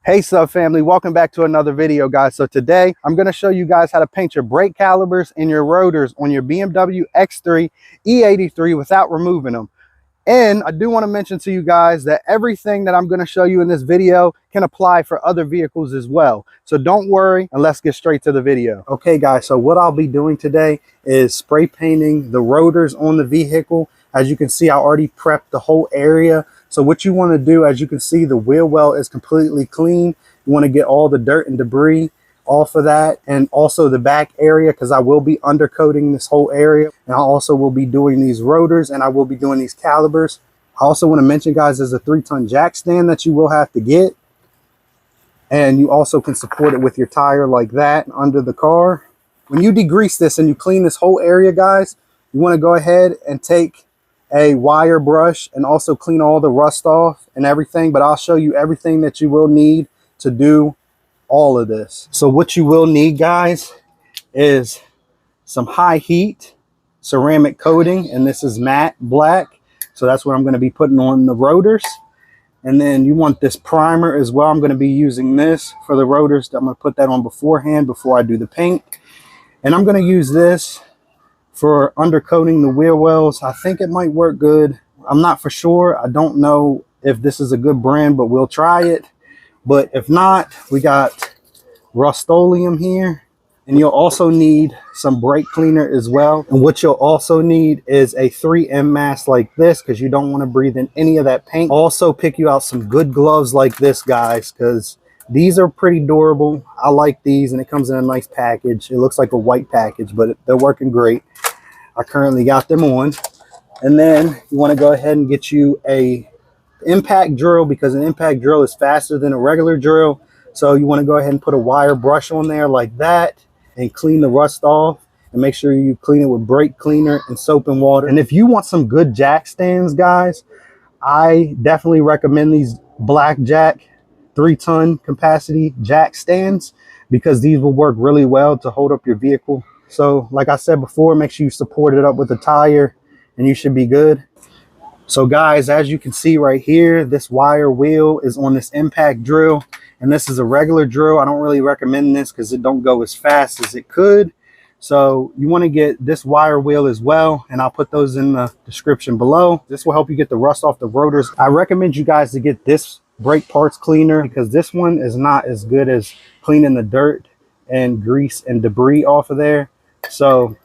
Hey sub family, welcome back to another video, guys. So today I'm going to show you guys how to paint your brake calipers and your rotors on your BMW X3 E83 without removing them. And I do want to mention to you guys that everything that I'm going to show you in this video can apply for other vehicles as well. So don't worry, and let's get straight to the video. Okay guys, so what I'll be doing today is spray painting the rotors on the vehicle. As you can see, I already prepped the whole area. So what you want to do, as you can see, the wheel well is completely clean. You want to get all the dirt and debris off of that, and also the back area, because I will be undercoating this whole area, and I also will be doing these rotors, and I will be doing these calipers. I also want to mention, guys, there's a 3-ton jack stand that you will have to get, and you also can support it with your tire like that under the car. When you degrease this and you clean this whole area, guys, you want to go ahead and take a wire brush and also clean all the rust off and everything, but I'll show you everything that you will need to do all of this. So what you will need, guys, is some high heat ceramic coating, and this is matte black, so that's what I'm going to be putting on the rotors. And then you want this primer as well. I'm going to be using this for the rotors. I'm going to put that on beforehand before I do the paint, and I'm going to use this for undercoating the wheel wells. I think it might work good. I'm not for sure. I don't know if this is a good brand, but we'll try it. But if not, we got Rust-Oleum here, and you'll also need some brake cleaner as well. And what you'll also need is a 3M mask like this, because you don't want to breathe in any of that paint. Also pick you out some good gloves like this, guys, because these are pretty durable. I like these, and it comes in a nice package. It looks like a white package, but they're working great. I currently got them on. And then you want to go ahead and get you a impact drill, because an impact drill is faster than a regular drill. So you want to go ahead and put a wire brush on there like that and clean the rust off, and make sure you clean it with brake cleaner and soap and water. And if you want some good jack stands, guys, I definitely recommend these blackjack 3-ton capacity jack stands, because these will work really well to hold up your vehicle. So like I said before, make sure you support it up with a tire and you should be good. So guys, as you can see right here, this wire wheel is on this impact drill, and this is a regular drill. I don't really recommend this because it don't go as fast as it could. So you want to get this wire wheel as well, and I'll put those in the description below. This will help you get the rust off the rotors. I recommend you guys to get this brake parts cleaner, because this one is not as good as cleaning the dirt and grease and debris off of there. So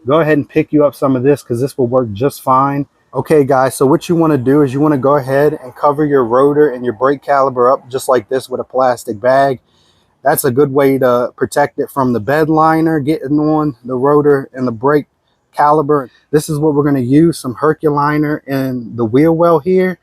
go ahead and pick you up some of this, because this will work just fine. Okay guys, so what you want to do is you want to go ahead and cover your rotor and your brake caliper up just like this with a plastic bag. That's a good way to protect it from the bed liner getting on the rotor and the brake caliper. This is what we're going to use, some Herculiner in the wheel well here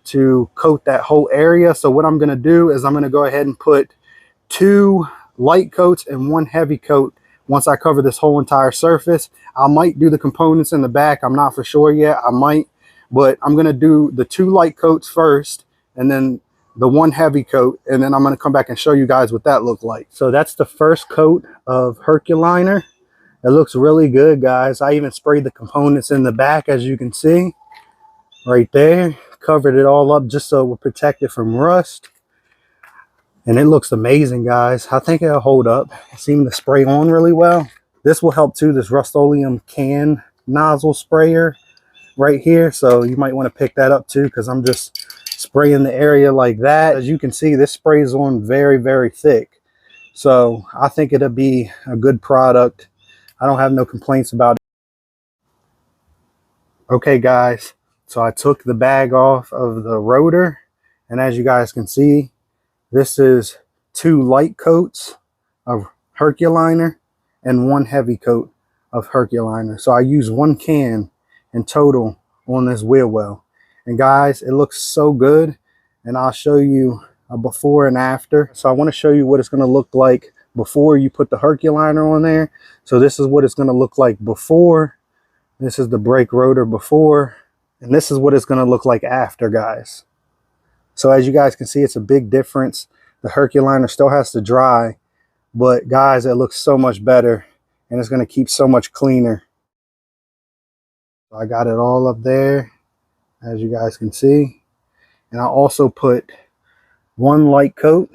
to coat that whole area. So what I'm going to do is I'm going to go ahead and put 2 light coats and 1 heavy coat. Once I cover this whole entire surface, I might do the components in the back. I'm not for sure yet. I might, but I'm going to do the 2 light coats first, and then the 1 heavy coat, and then I'm going to come back and show you guys what that looked like. So that's the first coat of Herculiner. It looks really good, guys. I even sprayed the components in the back, as you can see right there. Covered it all up just so we're protected from rust. And it looks amazing, guys. I think it'll hold up. It seemed to spray on really well. This will help too, this Rust-Oleum can nozzle sprayer right here. So you might want to pick that up too, because I'm just spraying the area like that. As you can see, this sprays on very, very thick. So I think it'll be a good product. I don't have no complaints about it. Okay, guys. So I took the bag off of the rotor. And as you guys can see, this is 2 light coats of Herculiner and 1 heavy coat of Herculiner. So I use 1 can in total on this wheel well. And guys, it looks so good. And I'll show you a before and after. So I want to show you what it's going to look like before you put the Herculiner on there. So this is what it's going to look like before. This is the brake rotor before. And this is what it's going to look like after, guys. So as you guys can see, it's a big difference. The Herculiner still has to dry, but guys, it looks so much better, and it's going to keep so much cleaner. So I got it all up there, as you guys can see. And I also put 1 light coat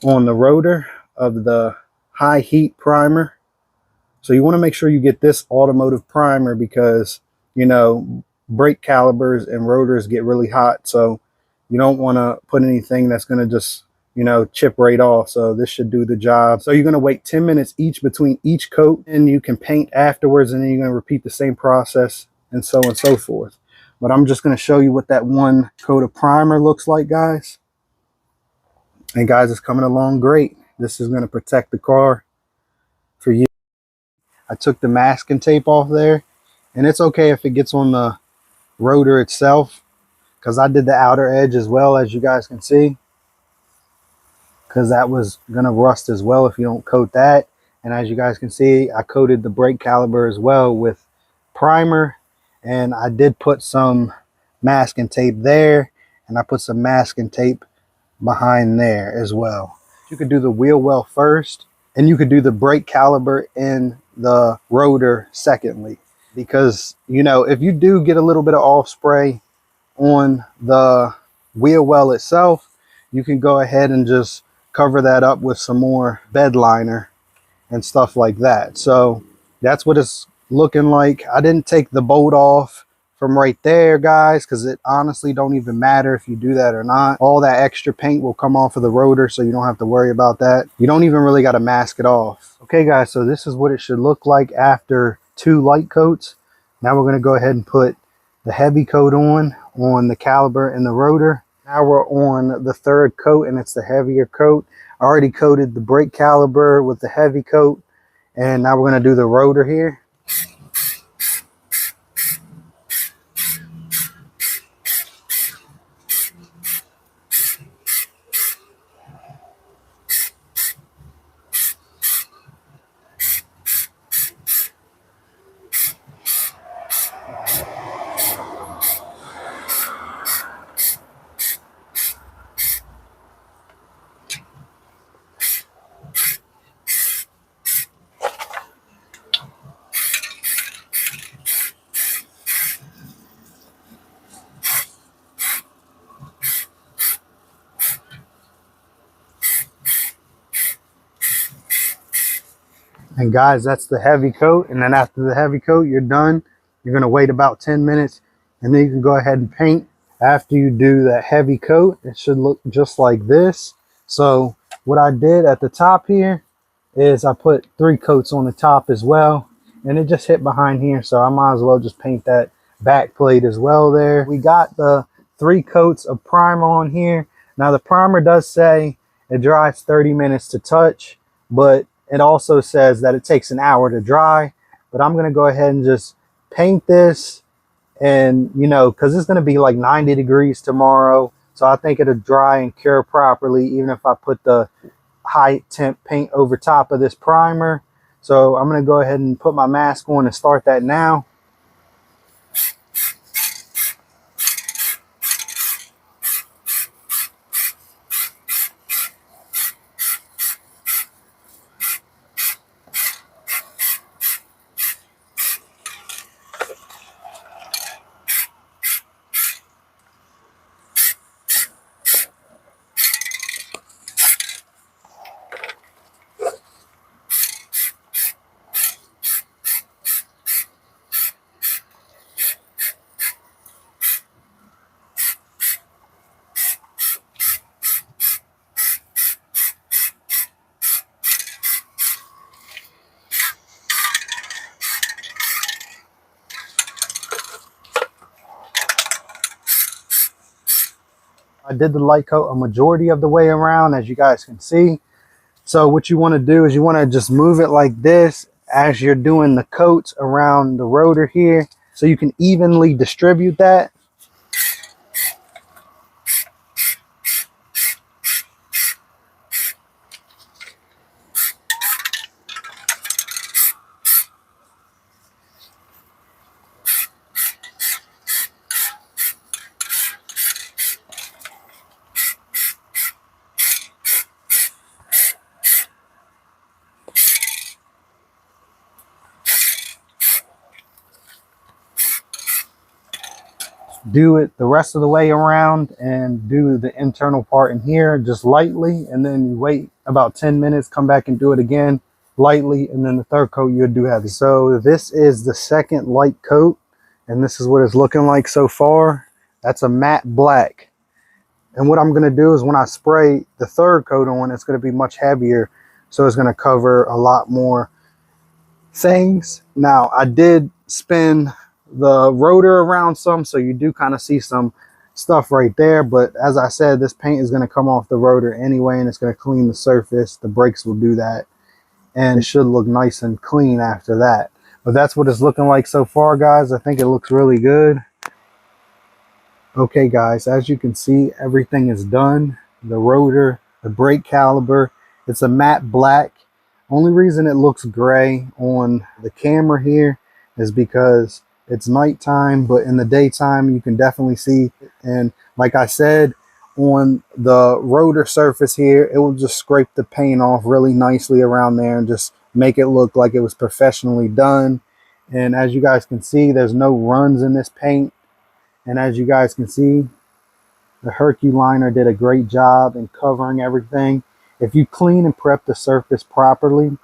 on the rotor of the high heat primer. So you want to make sure you get this automotive primer because, you know, brake calipers and rotors get really hot. So you don't want to put anything that's going to just, you know, chip right off. So this should do the job. So you're going to wait 10 minutes each between each coat, and you can paint afterwards, and then you're going to repeat the same process and so on and so forth. But I'm just going to show you what that one coat of primer looks like, guys. And guys, it's coming along great. This is going to protect the car for you. I took the masking tape off there, and it's okay if it gets on the rotor itself, because I did the outer edge as well, as you guys can see, because that was gonna rust as well if you don't coat that. And as you guys can see, I coated the brake caliper as well with primer, and I did put some masking tape there, and I put some masking tape behind there as well. You could do the wheel well first, and you could do the brake caliper in the rotor secondly, because, you know, if you do get a little bit of off spray on the wheel well itself, you can go ahead and just cover that up with some more bed liner and stuff like that. So that's what it's looking like. I didn't take the bolt off from right there, guys, because it honestly don't even matter if you do that or not. All that extra paint will come off of the rotor, so you don't have to worry about that. You don't even really got to mask it off. Okay, guys, so this is what it should look like after 2 light coats. Now we're going to go ahead and put the heavy coat on the caliper and the rotor. Now we're on the 3rd coat, and it's the heavier coat. I already coated the brake caliper with the heavy coat, and now we're going to do the rotor here. And guys, that's the heavy coat. And then after the heavy coat, you're done. You're going to wait about 10 minutes, and then you can go ahead and paint. After you do that heavy coat, it should look just like this. So what I did at the top here is I put 3 coats on the top as well, and it just hit behind here. So I might as well just paint that back plate as well there. We got the 3 coats of primer on here. Now the primer does say it dries 30 minutes to touch, but it also says that it takes an hour to dry. But I'm going to go ahead and just paint this, and, you know, because it's going to be like 90 degrees tomorrow. So I think it'll dry and cure properly, even if I put the high temp paint over top of this primer. So I'm going to go ahead and put my mask on and start that now. I did the light coat a majority of the way around, as you guys can see. So what you want to do is you want to just move it like this as you're doing the coats around the rotor here, so you can evenly distribute that. do it the rest of the way around and do the internal part in here just lightly, and then you wait about 10 minutes, come back and do it again lightly, and then the third coat you'll do heavy. So this is the second light coat, and this is what it's looking like so far. That's a matte black. And what I'm going to do is when I spray the third coat on, it's going to be much heavier, so it's going to cover a lot more things. Now I did spin the rotor around some, so you do kind of see some stuff right there, but as I said, this paint is going to come off the rotor anyway, and it's going to clean the surface. The brakes will do that, and it should look nice and clean after that. But that's what it's looking like so far, guys. I think it looks really good. Okay guys, as you can see, everything is done. The rotor, the brake caliper, it's a matte black. Only reason it looks gray on the camera here is because it's nighttime, but in the daytime you can definitely see. And like I said, on the rotor surface here, it will just scrape the paint off really nicely around there and just make it look like it was professionally done. And as you guys can see, there's no runs in this paint. And as you guys can see, the Herculiner did a great job in covering everything. If you clean and prep the surface properly,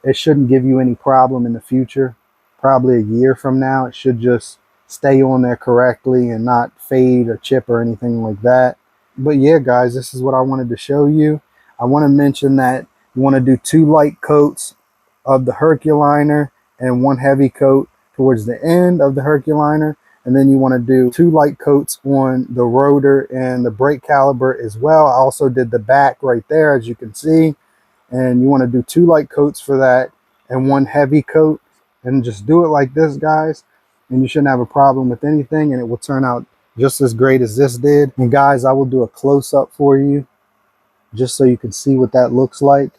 it shouldn't give you any problem in the future. Probably a year from now, it should just stay on there correctly and not fade or chip or anything like that. But yeah, guys, this is what I wanted to show you. I want to mention that you want to do 2 light coats of the Herculiner and 1 heavy coat towards the end of the Herculiner. And then you want to do 2 light coats on the rotor and the brake caliper as well. I also did the back right there, as you can see. And you want to do 2 light coats for that and 1 heavy coat. And just do it like this, guys, and you shouldn't have a problem with anything, and it will turn out just as great as this did. And guys, I will do a close-up for you just so you can see what that looks like.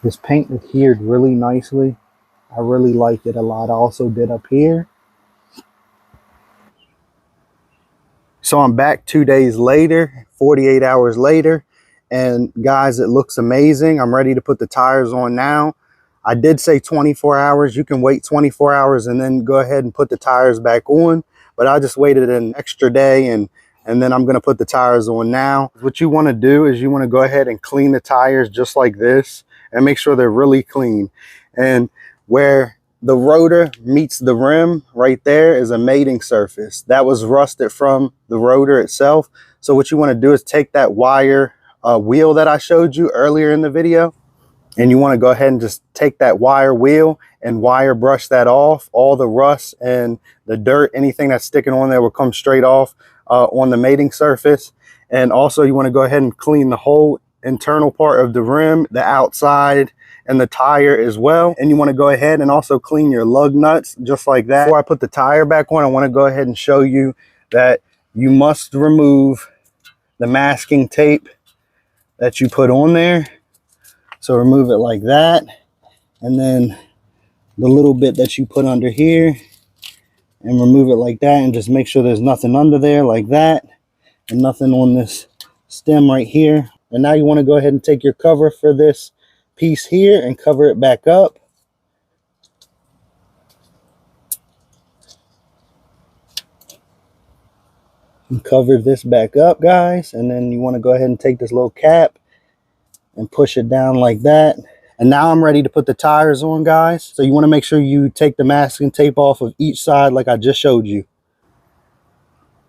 This paint adhered really nicely. I really like it a lot. I also did up here. So I'm back 2 days later, 48 hours later, and guys, it looks amazing. I'm ready to put the tires on now. I did say 24 hours. You can wait 24 hours and then go ahead and put the tires back on. But I just waited an extra day, and then I'm going to put the tires on now. What you want to do is you want to go ahead and clean the tires just like this and make sure they're really clean. And where the rotor meets the rim right there is a mating surface. That was rusted from the rotor itself. So what you want to do is take that wire wheel that I showed you earlier in the video, and you want to go ahead and just take that wire wheel and wire brush that off. All the rust and the dirt, anything that's sticking on there will come straight off on the mating surface. And also you want to go ahead and clean the whole internal part of the rim, the outside, and the tire as well. And you want to go ahead and also clean your lug nuts just like that. Before I put the tire back on, I want to go ahead and show you that you must remove the masking tape that you put on there. So remove it like that, and then the little bit that you put under here, and remove it like that, and just make sure there's nothing under there like that, and nothing on this stem right here. And now you want to go ahead and take your cover for this piece here and cover it back up. And cover this back up, guys, and then you want to go ahead and take this little cap and push it down like that. And now I'm ready to put the tires on, guys. So you want to make sure you take the masking tape off of each side like I just showed you.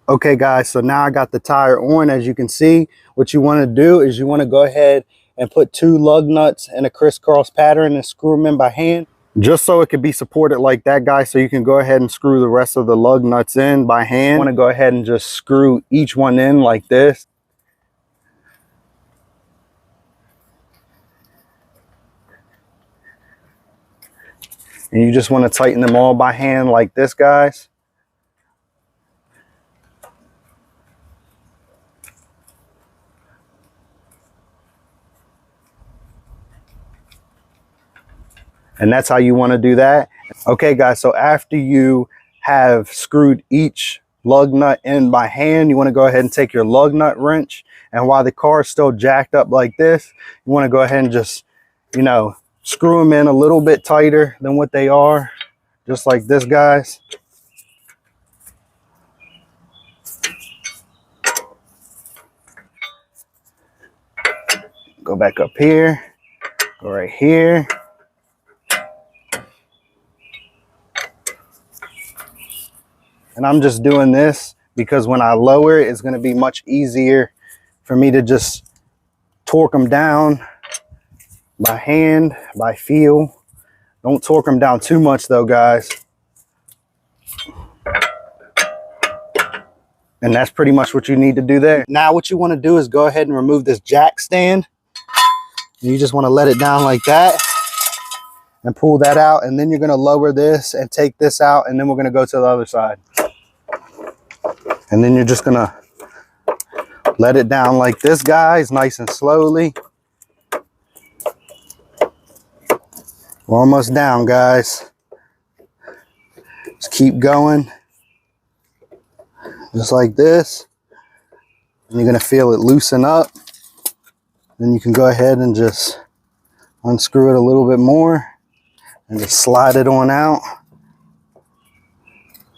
Okay guys, so now I got the tire on. As you can see, what you want to do is you want to go ahead and put 2 lug nuts in a crisscross pattern and screw them in by hand, just so it can be supported like that, guys. So you can go ahead and screw the rest of the lug nuts in by hand. You want to go ahead and just screw each one in like this. And you just want to tighten them all by hand like this, guys. And that's how you want to do that. Okay, guys, so after you have screwed each lug nut in by hand, you want to go ahead and take your lug nut wrench. And while the car is still jacked up like this, you want to go ahead and just, you know, screw them in a little bit tighter than what they are, just like this, guys. Go back up here, go right here. And I'm just doing this because when I lower it, it's going to be much easier for me to just torque them down by hand, by feel. Don't torque them down too much though, guys. And that's pretty much what you need to do there. Now what you want to do is go ahead and remove this jack stand. You just want to let it down like that and pull that out. And then you're going to lower this and take this out. And then we're going to go to the other side. And then you're just going to let it down like this, guys, nice and slowly. We're almost down, guys. Just keep going. Just like this. And you're going to feel it loosen up. Then you can go ahead and just unscrew it a little bit more and just slide it on out.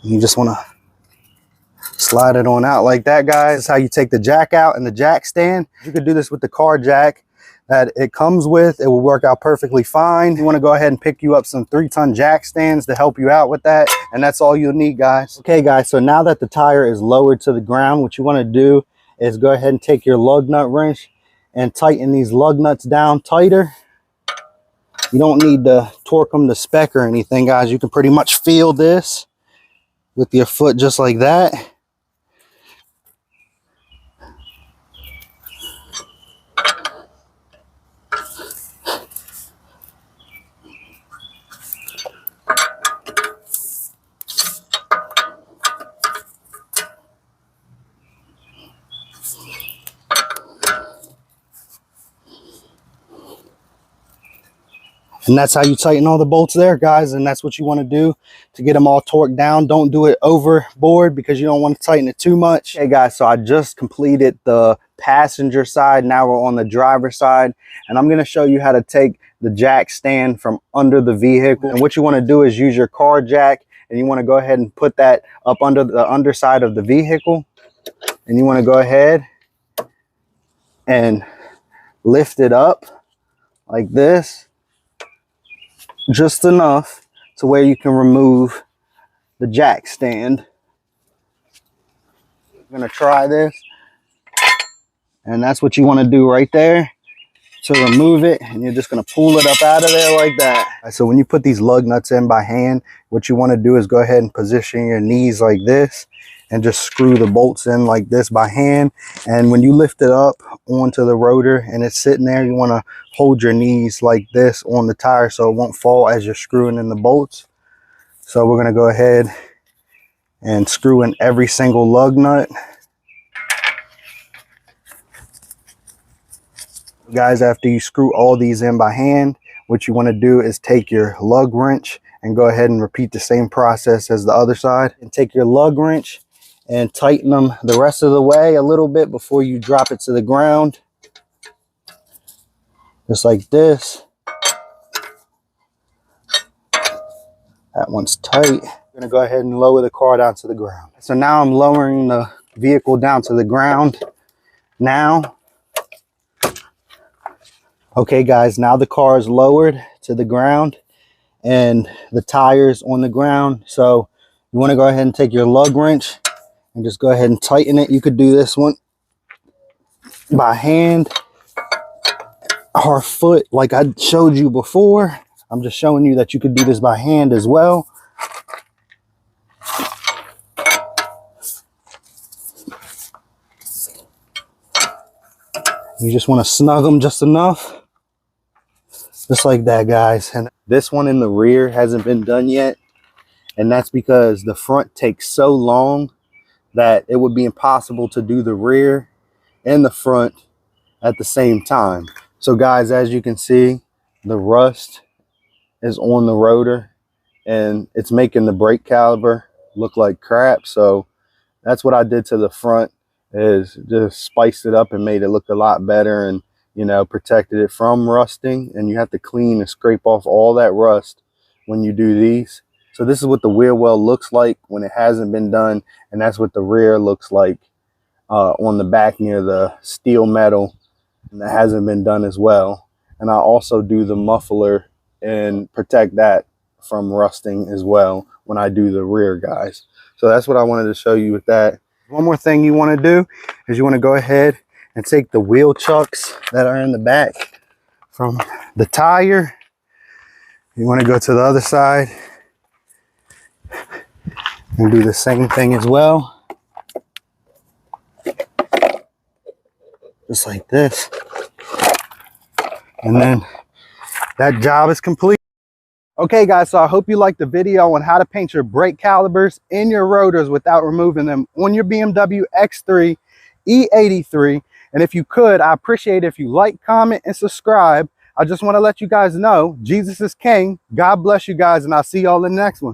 You just want to slide it on out like that, guys. This is how you take the jack out and the jack stand. You could do this with the car jack that it comes with. It will work out perfectly fine. You want to go ahead and pick you up some 3-ton jack stands to help you out with that. And that's all you'll need, guys. Okay, guys, so now that the tire is lowered to the ground, what you want to do is go ahead and take your lug nut wrench and tighten these lug nuts down tighter. You don't need to torque them to spec or anything, guys. You can pretty much feel this with your foot just like that. And that's how you tighten all the bolts there, guys. And that's what you want to do to get them all torqued down. Don't do it overboard because you don't want to tighten it too much. Hey guys, so I just completed the passenger side. Now we're on the driver's side. And I'm going to show you how to take the jack stand from under the vehicle. And what you want to do is use your car jack. And you want to go ahead and put that up under the underside of the vehicle. And you want to go ahead and lift it up like this. Just enough to where you can remove the jack stand. I'm gonna try this, and that's what you want to do right there to remove it. And you're just gonna pull it up out of there like that. So when you put these lug nuts in by hand, what you want to do is go ahead and position your knees like this and just screw the bolts in like this by hand. And when you lift it up onto the rotor and it's sitting there, you want to hold your knees like this on the tire so it won't fall as you're screwing in the bolts. So we're going to go ahead and screw in every single lug nut. Guys, after you screw all these in by hand, what you want to do is take your lug wrench and go ahead and repeat the same process as the other side. And take your lug wrench and tighten them the rest of the way a little bit before you drop it to the ground. Just like this. That one's tight. I'm gonna go ahead and lower the car down to the ground. So now I'm lowering the vehicle down to the ground. Now, okay guys, now the car is lowered to the ground and the tire's on the ground. So you wanna go ahead and take your lug wrench and just go ahead and tighten it. You could do this one by hand or foot like I showed you before. I'm just showing you that you could do this by hand as well. You just want to snug them just enough. Just like that, guys. And this one in the rear hasn't been done yet. And that's because the front takes so long that it would be impossible to do the rear and the front at the same time. So guys, as you can see, the rust is on the rotor and it's making the brake caliper look like crap. So that's what I did to the front, is just spiced it up and made it look a lot better, and you know, protected it from rusting. And you have to clean and scrape off all that rust when you do these. So this is what the wheel well looks like when it hasn't been done, and that's what the rear looks like on the back near the steel metal and that hasn't been done as well. And I also do the muffler and protect that from rusting as well when I do the rear, guys. So that's what I wanted to show you with that. One more thing you want to do is you want to go ahead and take the wheel chucks that are in the back from the tire. You want to go to the other side and do the same thing as well. Just like this. And then that job is complete. Okay guys, so I hope you liked the video on how to paint your brake calipers in your rotors without removing them on your BMW X3 E83. And if you could, I appreciate it if you like, comment, and subscribe. I just want to let you guys know Jesus is King. God bless you guys, and I'll see y'all in the next one.